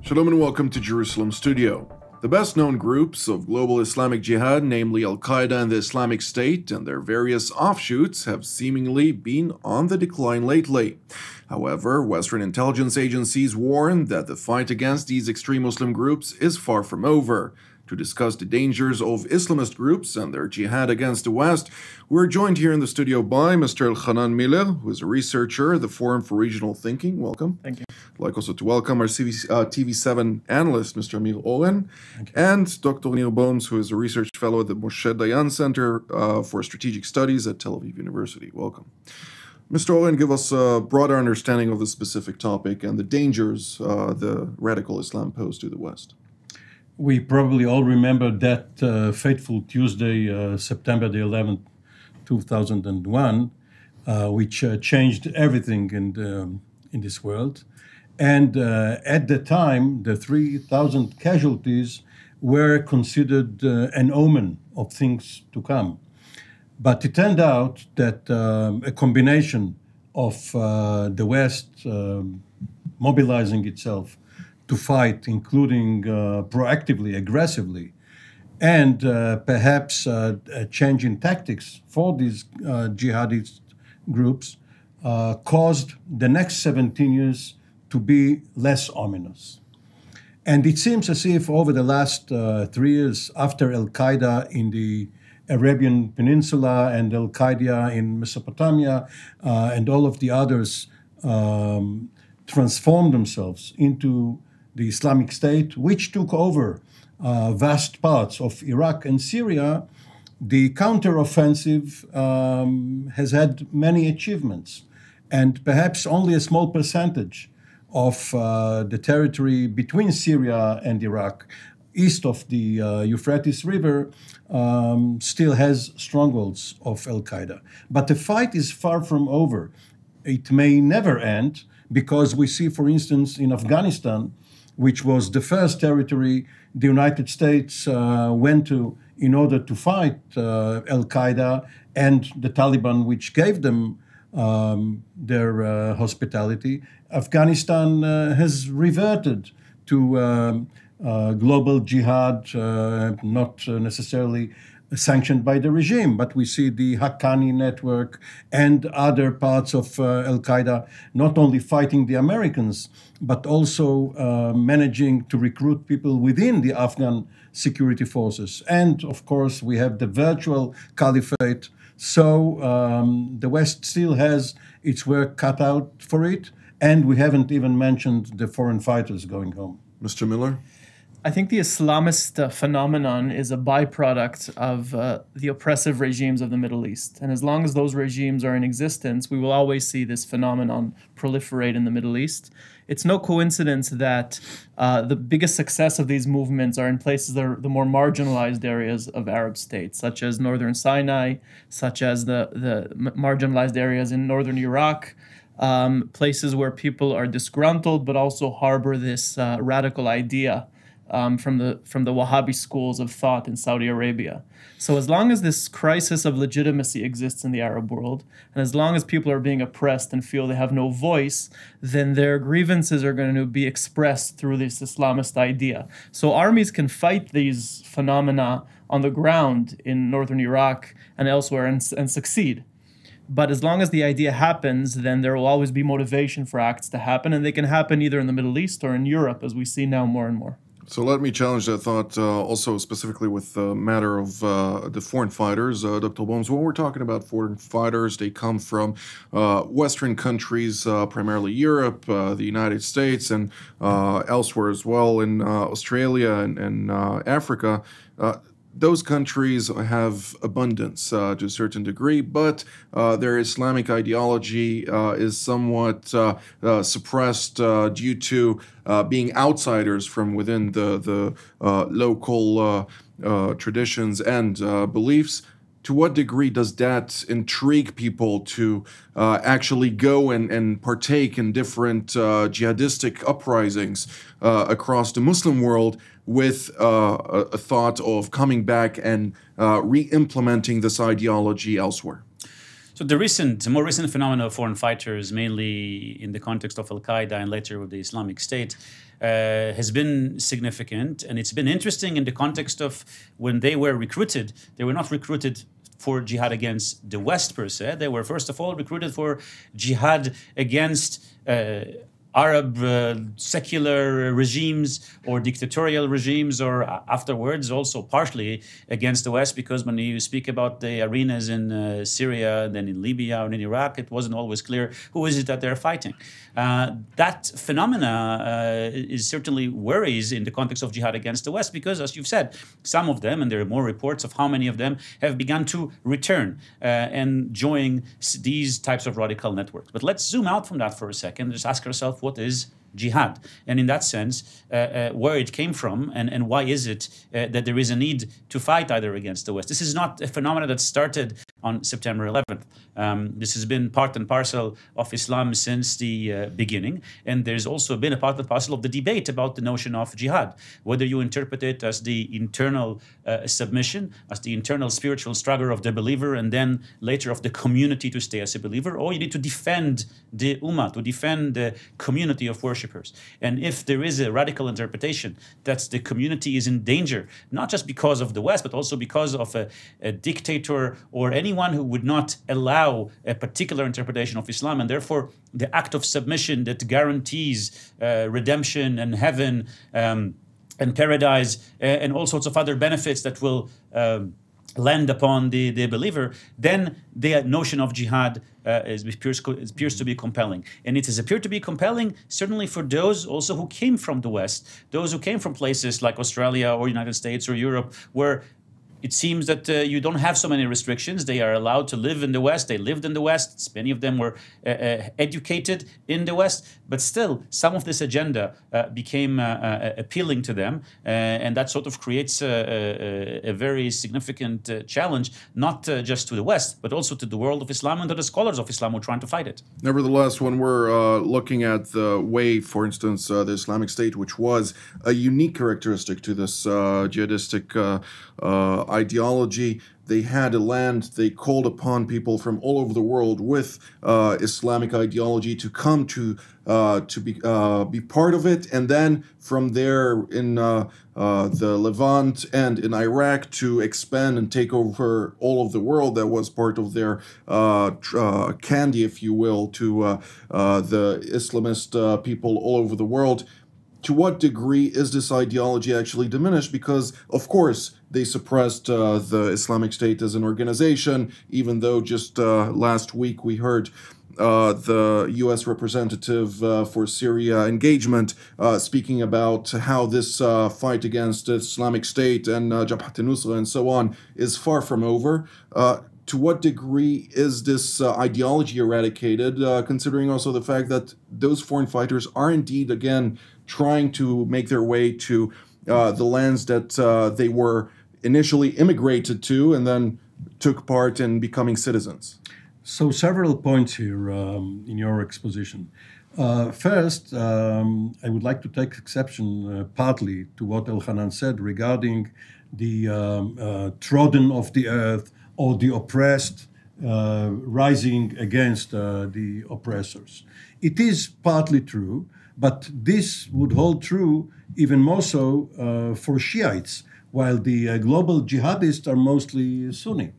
Shalom and welcome to Jerusalem Studio. The best-known groups of global Islamic Jihad, namely al-Qaeda and the Islamic State, and their various offshoots have seemingly been on the decline lately. However, Western intelligence agencies warn that the fight against these extreme Muslim groups is far from over. To discuss the dangers of Islamist groups and their jihad against the West, we're joined here in the studio by Mr. Elhanan, who is a researcher at the Forum for Regional Thinking. Welcome. Thank you. I'd like also to welcome our TV7 analyst, Mr. Amir Oren, and Dr. Nir Boms, who is a research fellow at the Moshe Dayan Center for Strategic Studies at Tel Aviv University. Welcome. Mr. Oren, give us a broader understanding of the specific topic and the dangers the radical Islam pose to the West. We probably all remember that fateful Tuesday, September the 11th, 2001, which changed everything in this world. And at the time, the 3,000 casualties were considered an omen of things to come. But it turned out that a combination of the West mobilizing itself to fight, including proactively, aggressively, and perhaps a change in tactics for these jihadist groups caused the next 17 years to be less ominous. And it seems as if over the last 3 years, after al-Qaeda in the Arabian Peninsula and al-Qaeda in Mesopotamia and all of the others transformed themselves into the Islamic State, which took over vast parts of Iraq and Syria, the counteroffensive has had many achievements, and perhaps only a small percentage of the territory between Syria and Iraq, east of the Euphrates River, still has strongholds of al-Qaeda. But the fight is far from over. It may never end, because we see, for instance, in Afghanistan, which was the first territory the United States went to in order to fight al-Qaeda and the Taliban, which gave them their hospitality. Afghanistan has reverted to global jihad, not necessarily sanctioned by the regime, but we see the Haqqani network and other parts of al-Qaeda not only fighting the Americans, but also managing to recruit people within the Afghan security forces. And of course, we have the virtual caliphate. So the West still has its work cut out for it. And we haven't even mentioned the foreign fighters going home. Mr. Miller? I think the Islamist phenomenon is a byproduct of the oppressive regimes of the Middle East. And as long as those regimes are in existence, we will always see this phenomenon proliferate in the Middle East. It's no coincidence that the biggest success of these movements are in places that are the more marginalized areas of Arab states, such as northern Sinai, such as the marginalized areas in northern Iraq, places where people are disgruntled but also harbor this radical idea from the Wahhabi schools of thought in Saudi Arabia. So as long as this crisis of legitimacy exists in the Arab world, and as long as people are being oppressed and feel they have no voice, then their grievances are going to be expressed through this Islamist idea. So armies can fight these phenomena on the ground in northern Iraq and elsewhere and succeed. But as long as the idea happens, then there will always be motivation for acts to happen, and they can happen either in the Middle East or in Europe, as we see now more and more. So let me challenge that thought also specifically with the matter of the foreign fighters. Dr. Boms, when we're talking about foreign fighters, they come from Western countries, primarily Europe, the United States, and elsewhere as well in Australia and Africa. Those countries have abundance to a certain degree, but their Islamic ideology is somewhat suppressed due to being outsiders from within the local traditions and beliefs. To what degree does that intrigue people to actually go and partake in different jihadistic uprisings across the Muslim world with a thought of coming back and re-implementing this ideology elsewhere? So the more recent phenomena of foreign fighters, mainly in the context of al-Qaeda and later with the Islamic State, has been significant. And it's been interesting in the context of when they were recruited, they were not recruited for jihad against the West per se. They were first of all recruited for jihad against Arab secular regimes or dictatorial regimes, or afterwards also partially against the West, because when you speak about the arenas in Syria and then in Libya and in Iraq, it wasn't always clear who is it that they're fighting. That phenomena is certainly worries in the context of jihad against the West, because as you've said, some of them, and there are more reports of how many of them have begun to return and join these types of radical networks. But let's zoom out from that for a second and just ask ourselves, what is jihad? And in that sense, where it came from and why is it that there is a need to fight either against the West? This is not a phenomenon that started on September 11th. This has been part and parcel of Islam since the beginning. And there's also been a part and parcel of the debate about the notion of jihad, whether you interpret it as the internal submission, as the internal spiritual struggle of the believer, and then later of the community to stay as a believer, or you need to defend the ummah, to defend the community of worshippers. And if there is a radical interpretation that the community is in danger, not just because of the West, but also because of a dictator or anyone who would not allow a particular interpretation of Islam, and therefore the act of submission that guarantees redemption and heaven and paradise and all sorts of other benefits that will land upon the believer, then the notion of jihad appears to be compelling. And it has appeared to be compelling certainly for those also who came from the West, those who came from places like Australia or United States or Europe, where it seems that you don't have so many restrictions. They are allowed to live in the West. They lived in the West. Many of them were educated in the West. But still, some of this agenda became appealing to them. And that sort of creates a very significant challenge, not just to the West, but also to the world of Islam and to the scholars of Islam who are trying to fight it. Nevertheless, when we're looking at the way, for instance, the Islamic State, which was a unique characteristic to this jihadistic ideology, they had a land, they called upon people from all over the world with Islamic ideology to come to be part of it, and then from there in the Levant and in Iraq to expand and take over all of the world. That was part of their candy, if you will, to the Islamist people all over the world. To what degree is this ideology actually diminished? Because, of course, they suppressed the Islamic State as an organization, even though just last week we heard the U.S. representative for Syria engagement speaking about how this fight against Islamic State and Jabhat al-Nusra and so on is far from over. To what degree is this ideology eradicated, considering also the fact that those foreign fighters are indeed, again, trying to make their way to the lands that they were initially immigrated to and then took part in becoming citizens? So several points here in your exposition. First, I would like to take exception partly to what Elhanan said regarding the trodden of the earth or the oppressed rising against the oppressors. It is partly true, but this would hold true even more so for Shiites, while the global jihadists are mostly Sunni.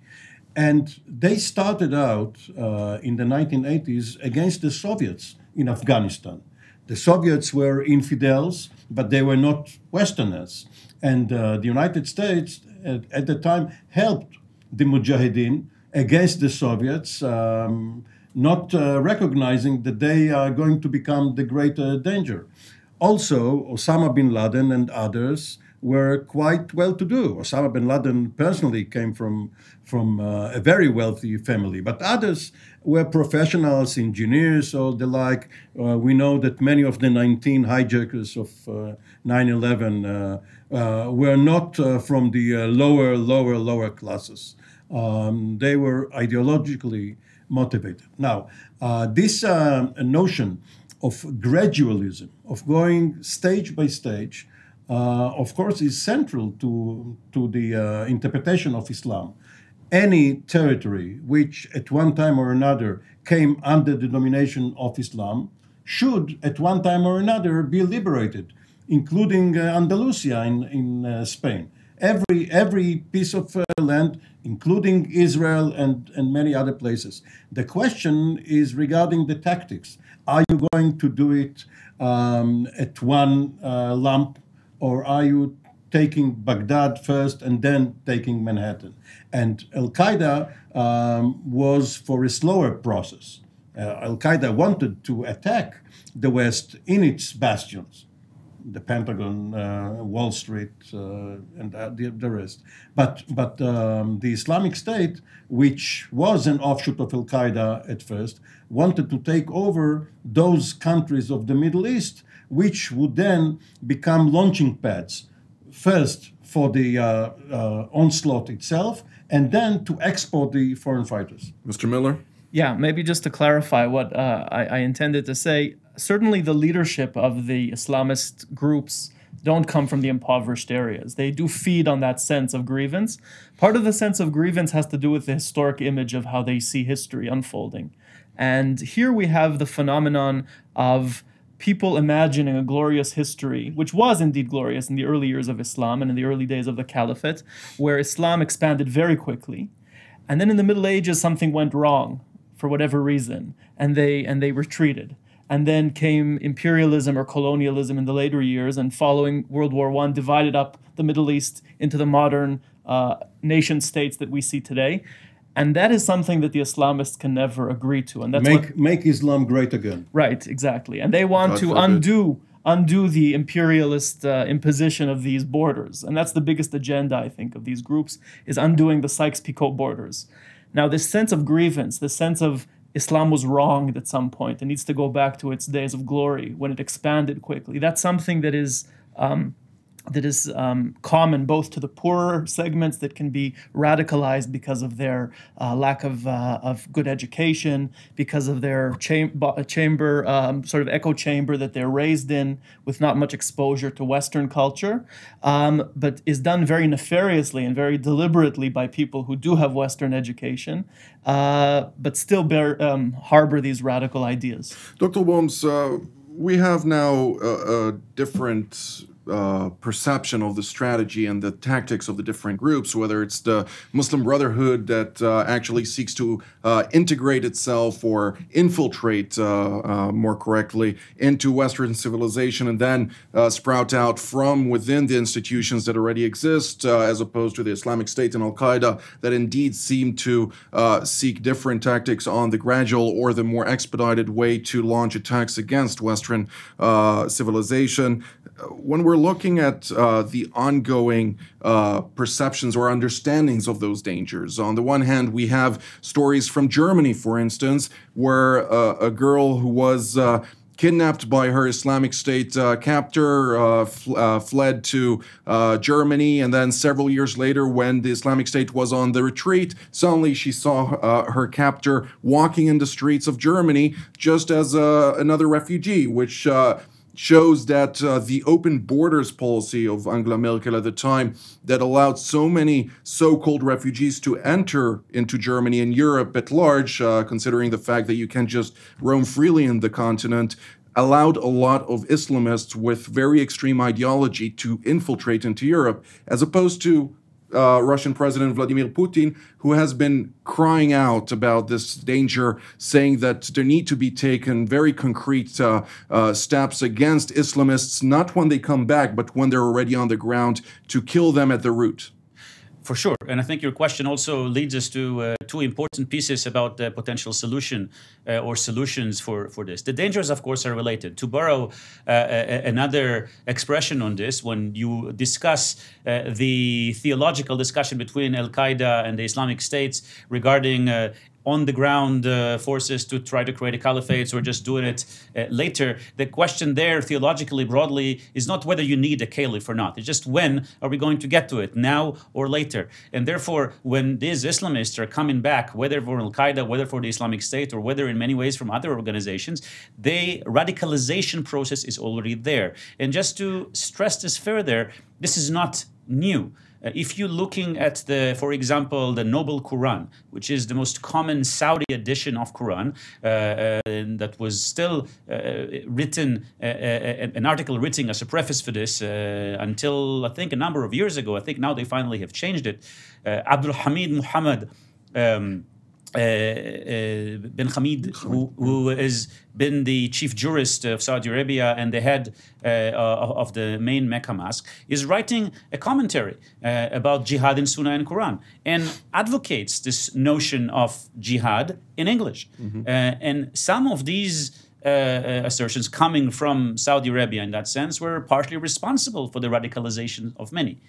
And they started out in the 1980s against the Soviets in Afghanistan. The Soviets were infidels, but they were not Westerners. And the United States at the time helped the Mujahideen against the Soviets, not recognizing that they are going to become the greater danger. Also, Osama bin Laden and others were quite well-to-do. Osama bin Laden personally came from a very wealthy family, but others were professionals, engineers, or the like. We know that many of the 19 hijackers of 9/11 were not from the lower classes. They were ideologically motivated. Now, this notion of gradualism, of going stage by stage, of course, is central to the interpretation of Islam. any territory which at one time or another came under the domination of Islam should at one time or another be liberated, including Andalusia in Spain. Every piece of land, including Israel and many other places. The question is regarding the tactics. Are you going to do it at one lump, or are you taking Baghdad first and then taking Manhattan? And al-Qaeda was for a slower process. Al-Qaeda wanted to attack the West in its bastions, the Pentagon, Wall Street, and the rest. But the Islamic State, which was an offshoot of al-Qaeda at first, wanted to take over those countries of the Middle East, which would then become launching pads, first for the onslaught itself, and then to export the foreign fighters. Mr. Miller? Yeah, maybe just to clarify what I intended to say, certainly the leadership of the Islamist groups don't come from the impoverished areas. They do feed on that sense of grievance. Part of the sense of grievance has to do with the historic image of how they see history unfolding. And here we have the phenomenon of people imagining a glorious history, which was indeed glorious in the early years of Islam and in the early days of the Caliphate, where Islam expanded very quickly. And then in the Middle Ages, something went wrong for whatever reason, and they retreated. And then came imperialism or colonialism in the later years, and following World War I, divided up the Middle East into the modern nation states that we see today. And that is something that the Islamists can never agree to. And that's make Islam great again. Right, exactly. And they want to undo the imperialist imposition of these borders. And that's the biggest agenda, I think, of these groups, is undoing the Sykes-Picot borders. Now, this sense of grievance, this sense of Islam was wronged at some point and needs to go back to its days of glory when it expanded quickly, that's something that is common both to the poorer segments that can be radicalized because of their lack of good education, because of their chamber, sort of echo chamber that they're raised in with not much exposure to Western culture, but is done very nefariously and very deliberately by people who do have Western education, but still harbor these radical ideas. Dr. Boms, we have now a different perception of the strategy and the tactics of the different groups, whether it's the Muslim Brotherhood that actually seeks to integrate itself or infiltrate, more correctly, into Western civilization and then sprout out from within the institutions that already exist, as opposed to the Islamic State and al-Qaeda that indeed seem to seek different tactics on the gradual or the more expedited way to launch attacks against Western civilization. When we're looking at the ongoing perceptions or understandings of those dangers, on the one hand, we have stories from Germany, for instance, where a girl who was kidnapped by her Islamic State captor, fled to Germany, and then several years later, when the Islamic State was on the retreat, suddenly she saw her captor walking in the streets of Germany just as another refugee, which shows that the open borders policy of Angela Merkel at the time that allowed so many so-called refugees to enter into Germany and Europe at large, considering the fact that you can just roam freely in the continent, allowed a lot of Islamists with very extreme ideology to infiltrate into Europe, as opposed to Russian President Vladimir Putin, who has been crying out about this danger, saying that there need to be taken very concrete steps against Islamists, not when they come back, but when they're already on the ground, to kill them at the root. For sure. And I think your question also leads us to two important pieces about the potential solution or solutions for this. The dangers, of course, are related. To borrow another expression on this, when you discuss the theological discussion between al-Qaeda and the Islamic State regarding on-the-ground forces to try to create a caliphate or just doing it later. The question there, theologically, broadly, is not whether you need a caliph or not. It's just when are we going to get to it, now or later? And therefore, when these Islamists are coming back, whether for al-Qaeda, whether for the Islamic State, or whether in many ways from other organizations, the radicalization process is already there. And just to stress this further, this is not new. If you're looking at for example, the Noble Quran, which is the most common Saudi edition of Quran, that was still written, an article written as a preface for this until I think a number of years ago. I think now they finally have changed it. Abdul Hamid Muhammad bin Hamid, who has been the chief jurist of Saudi Arabia and the head of the main Mecca mosque, is writing a commentary about jihad in Sunnah and Quran and advocates this notion of jihad in English. And some of these assertions coming from Saudi Arabia in that sense were partly responsible for the radicalization of many.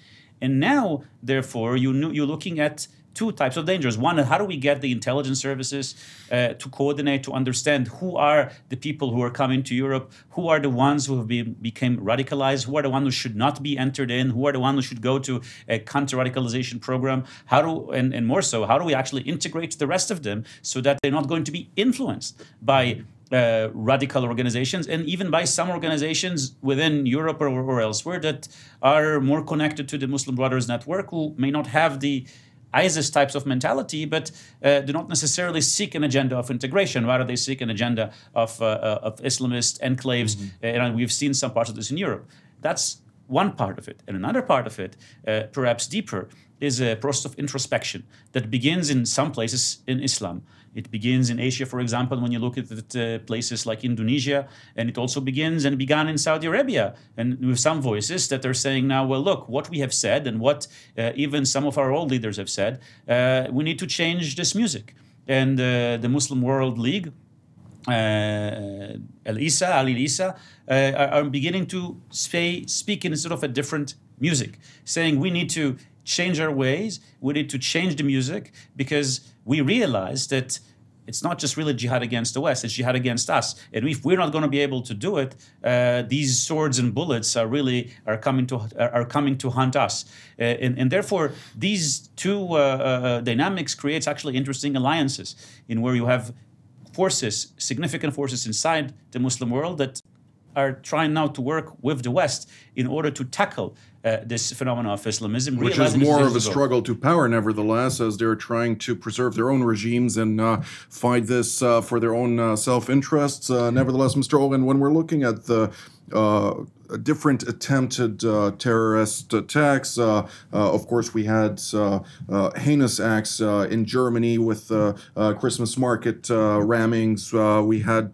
And now, therefore, you're looking at two types of dangers. One, how do we get the intelligence services to coordinate, to understand who are the people who are coming to Europe, who are the ones who have become radicalized, who are the ones who should not be entered in, who are the ones who should go to a counter-radicalization program, and more so, how do we actually integrate the rest of them so that they're not going to be influenced by radical organizations, and even by some organizations within Europe or elsewhere that are more connected to the Muslim Brothers Network, who may not have the ISIS types of mentality, but do not necessarily seek an agenda of integration. Rather, they seek an agenda of Islamist enclaves. And we've seen some parts of this in Europe. That's one part of it. And another part of it, perhaps deeper, is a process of introspection that begins in some places in Islam. It begins in Asia, for example, when you look at places like Indonesia, and it also began in Saudi Arabia, and with some voices that are saying now, well, look, what we have said and what even some of our old leaders have said, we need to change this music. And the Muslim World League, Al-Isa, are beginning to speak in sort of a different music, saying we need to change our ways, we need to change the music, because we realize that it's not just really jihad against the West, it's jihad against us. And if we're not going to be able to do it, these swords and bullets are coming to hunt us. And therefore, these two dynamics creates actually interesting alliances in where you have forces, significant forces inside the Muslim world that are trying now to work with the West in order to tackle this phenomenon of Islamism. Which is more of a struggle to power, nevertheless, as they're trying to preserve their own regimes and fight this for their own self-interests. Nevertheless, Mr. Oren, when we're looking at the different attempted terrorist attacks. Of course, we had heinous acts in Germany with Christmas market rammings. We had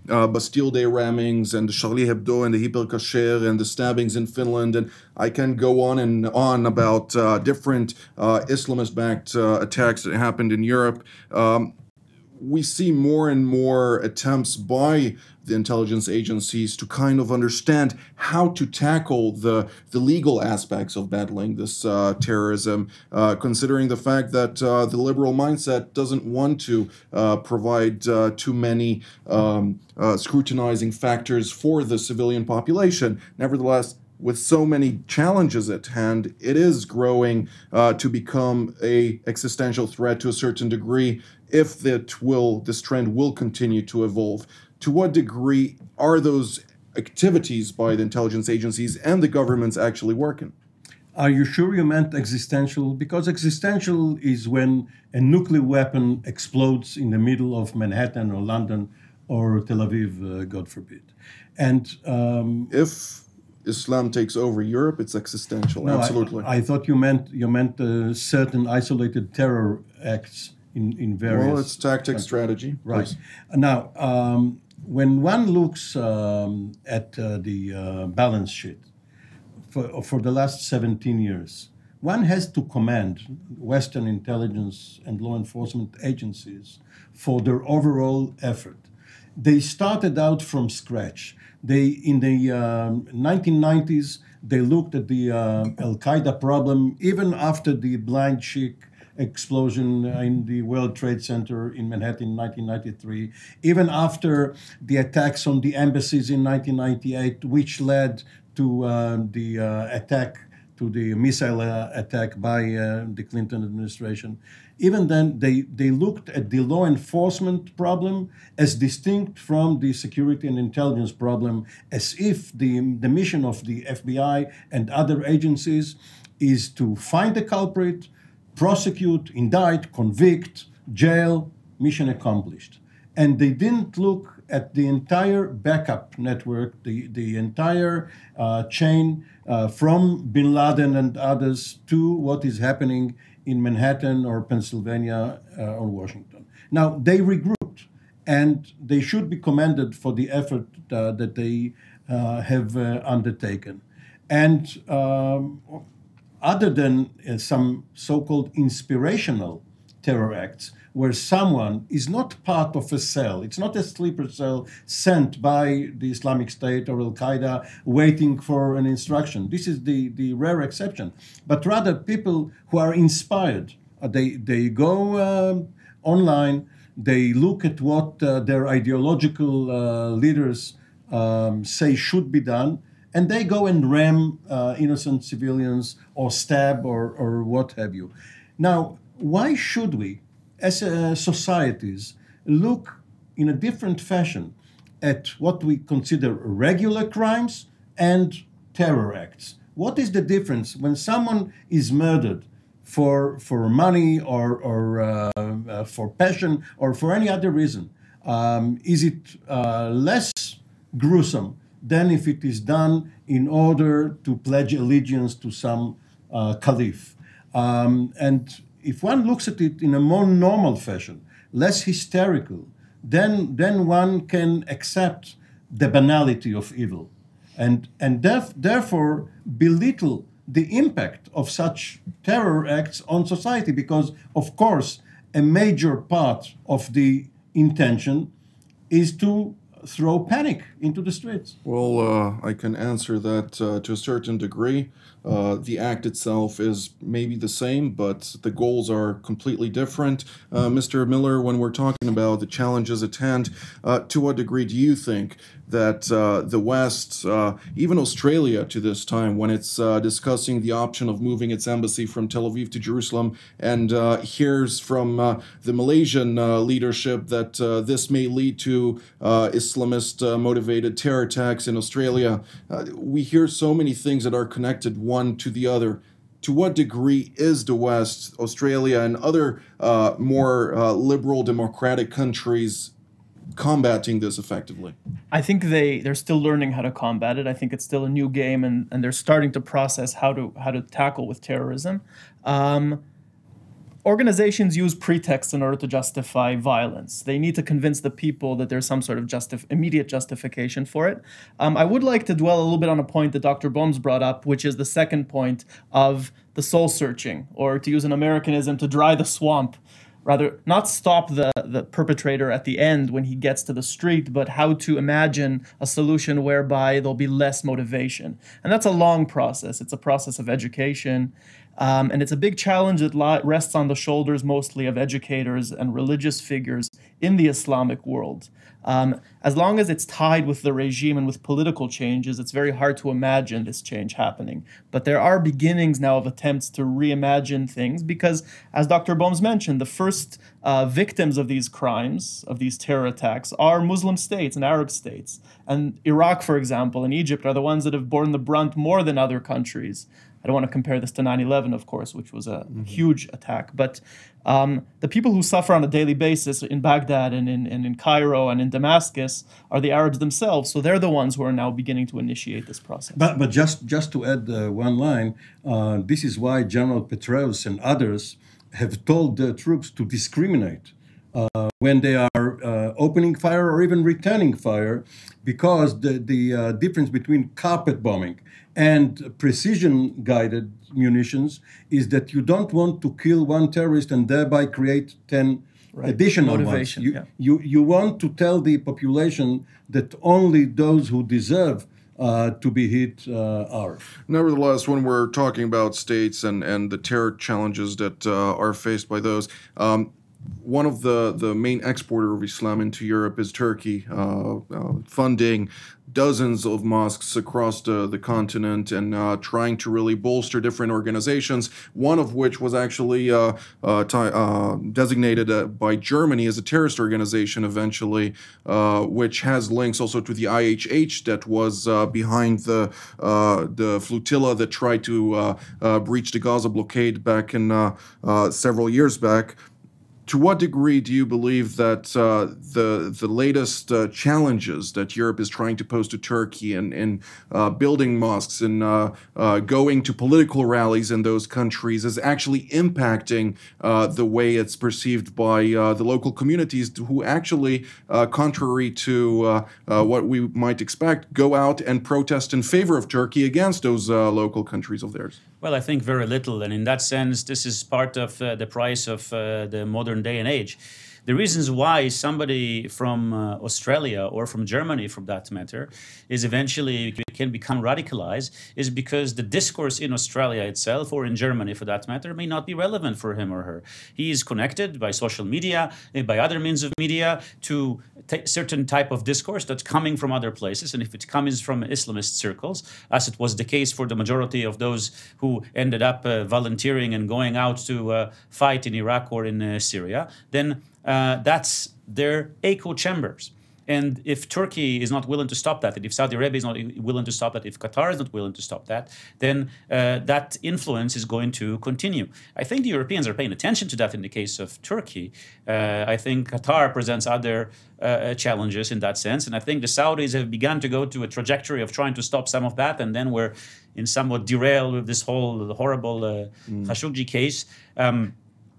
Bastille Day rammings and the Charlie Hebdo and the Hyper Cacher and the stabbings in Finland. And I can go on and on about different Islamist-backed attacks that happened in Europe. We see more and more attempts by the intelligence agencies to kind of understand how to tackle the legal aspects of battling this terrorism, considering the fact that the liberal mindset doesn't want to provide too many scrutinizing factors for the civilian population. Nevertheless, with so many challenges at hand, it is growing to become an existential threat to a certain degree if this trend will continue to evolve. To what degree are those activities by the intelligence agencies and the governments actually working? Are you sure you meant existential? Because existential is when a nuclear weapon explodes in the middle of Manhattan or London or Tel Aviv, God forbid. And if Islam takes over Europe, it's existential. No, absolutely. I thought you meant certain isolated terror acts in various. Well, it's tactic, strategy. Right. Please. Now, when one looks at the balance sheet for the last 17 years, one has to commend Western intelligence and law enforcement agencies for their overall effort. They started out from scratch. In the 1990s, they looked at the al-Qaeda problem even after the blind Sheikh explosion in the World Trade Center in Manhattan in 1993, even after the attacks on the embassies in 1998, which led to the missile attack by the Clinton administration. Even then, they looked at the law enforcement problem as distinct from the security and intelligence problem, as if the mission of the FBI and other agencies is to find the culprit, prosecute, indict, convict, jail, mission accomplished. And they didn't look at the entire backup network, the entire chain from bin Laden and others to what is happening in Manhattan or Pennsylvania or Washington. Now, they regrouped, and they should be commended for the effort that they have undertaken. And other than some so-called inspirational terror acts, where someone is not part of a cell, it's not a sleeper cell sent by the Islamic State or al-Qaeda waiting for an instruction. This is the rare exception. But rather people who are inspired. They go online, they look at what their ideological leaders say should be done, and they go and ram innocent civilians or stab or what have you. Now, why should we, as societies, look in a different fashion at what we consider regular crimes and terror acts? What is the difference when someone is murdered for money or for passion or for any other reason? Is it less gruesome than if it is done in order to pledge allegiance to some caliph? And if one looks at it in a more normal fashion, less hysterical, then one can accept the banality of evil and therefore belittle the impact of such terror acts on society, because, of course, a major part of the intention is to throw panic into the streets. Well, I can answer that to a certain degree. The act itself is maybe the same, but the goals are completely different. Mr. Miller, when we're talking about the challenges at hand, to what degree do you think that the West, even Australia to this time, when it's discussing the option of moving its embassy from Tel Aviv to Jerusalem, and hears from the Malaysian leadership that this may lead to Islamist motivated terror attacks in Australia, we hear so many things that are connected one to the other. To what degree is the West, Australia, and other more liberal democratic countries combating this effectively? I think they're still learning how to combat it. I think it's still a new game, and they're starting to process how to tackle with terrorism. Organizations use pretexts in order to justify violence. They need to convince the people that there's some sort of immediate justification for it. I would like to dwell a little bit on a point that Dr. Boms brought up, which is the second point of the soul searching, or to use an Americanism, to dry the swamp. Rather, not stop the perpetrator at the end when he gets to the street, but how to imagine a solution whereby there'll be less motivation. And that's a long process. It's a process of education. And it's a big challenge that rests on the shoulders mostly of educators and religious figures in the Islamic world. As long as it's tied with the regime and with political changes, it's very hard to imagine this change happening. But there are beginnings now of attempts to reimagine things because, as Dr. Boms mentioned, the first victims of these crimes, of these terror attacks, are Muslim states and Arab states. And Iraq, for example, and Egypt are the ones that have borne the brunt more than other countries. I don't want to compare this to 9/11, of course, which was a huge attack. But the people who suffer on a daily basis in Baghdad and in Cairo and in Damascus are the Arabs themselves. So they're the ones who are now beginning to initiate this process. But just to add one line, this is why General Petraeus and others have told the troops to discriminate when they are opening fire or even returning fire, because the difference between carpet bombing and precision-guided munitions is that you don't want to kill one terrorist and thereby create 10 additional motivation, ones. You want to tell the population that only those who deserve to be hit are. Nevertheless, when we're talking about states and the terror challenges that are faced by those, one of the main exporter of Islam into Europe is Turkey, funding dozens of mosques across the continent and trying to really bolster different organizations, one of which was actually designated by Germany as a terrorist organization eventually, which has links also to the IHH that was behind the flotilla that tried to breach the Gaza blockade back in several years back. To what degree do you believe that the latest challenges that Europe is trying to pose to Turkey and building mosques and going to political rallies in those countries is actually impacting the way it's perceived by the local communities who actually, contrary to what we might expect, go out and protest in favor of Turkey against those local countries of theirs? Well, I think very little. And in that sense, this is part of the price of the modern day and age. The reasons why somebody from Australia or from Germany, for that matter, is eventually can become radicalized is because the discourse in Australia itself, or in Germany for that matter, may not be relevant for him or her. He is connected by social media, by other means of media, to certain type of discourse that's coming from other places. And if it comes from Islamist circles, as it was the case for the majority of those who ended up volunteering and going out to fight in Iraq or in Syria, then that's their echo chambers. And if Turkey is not willing to stop that, and if Saudi Arabia is not willing to stop that, if Qatar is not willing to stop that, then that influence is going to continue. I think the Europeans are paying attention to that in the case of Turkey. I think Qatar presents other challenges in that sense. And I think the Saudis have begun to go to a trajectory of trying to stop some of that. And then we're in somewhat derailed with this whole horrible Khashoggi case.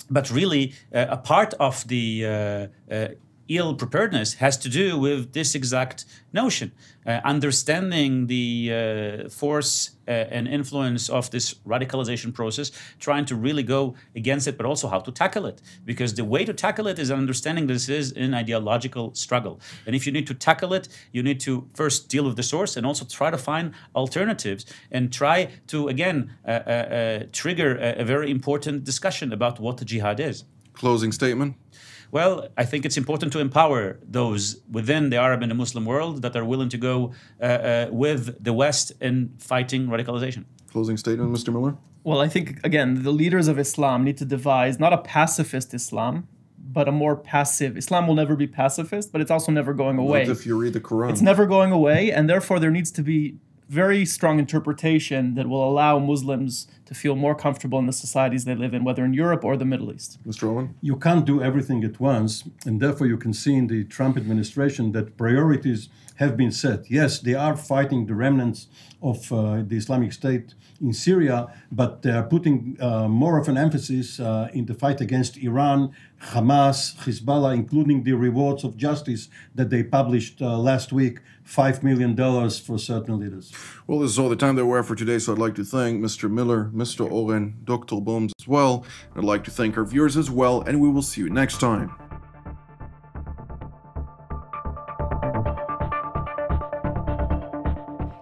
But really, a part of the ill preparedness has to do with this exact notion, understanding the force and influence of this radicalization process, trying to really go against it, but also how to tackle it. Because the way to tackle it is understanding this is an ideological struggle. And if you need to tackle it, you need to first deal with the source and also try to find alternatives and try to, again, trigger a very important discussion about what the jihad is. Closing statement? Well, I think it's important to empower those within the Arab and the Muslim world that are willing to go with the West in fighting radicalization. Closing statement, Mr. Miller? Well, I think, again, the leaders of Islam need to devise not a pacifist Islam, but a more passive. Islam will never be pacifist, but it's also never going away. Not if you read the Quran. It's never going away, and therefore there needs to be very strong interpretation that will allow Muslims to feel more comfortable in the societies they live in, whether in Europe or the Middle East. Mr. Oren? You can't do everything at once, and therefore you can see in the Trump administration that priorities have been set. Yes, they are fighting the remnants of the Islamic State in Syria, but they are putting more of an emphasis in the fight against Iran, Hamas, Hezbollah, including the rewards of justice that they published last week, $5 million for certain leaders. Well, this is all the time that we have for today, so I'd like to thank Mr. Miller, Mr. Oren, Dr. Boms as well. I'd like to thank our viewers as well, and we will see you next time.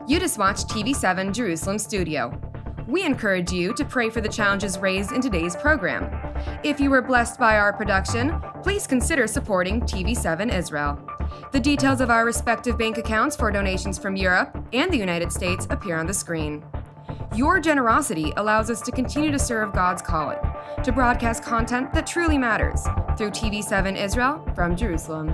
You just watched TV7 Jerusalem Studio. We encourage you to pray for the challenges raised in today's program. If you were blessed by our production, please consider supporting TV7 Israel. The details of our respective bank accounts for donations from Europe and the United States appear on the screen. Your generosity allows us to continue to serve God's calling, to broadcast content that truly matters through TV7 Israel from Jerusalem.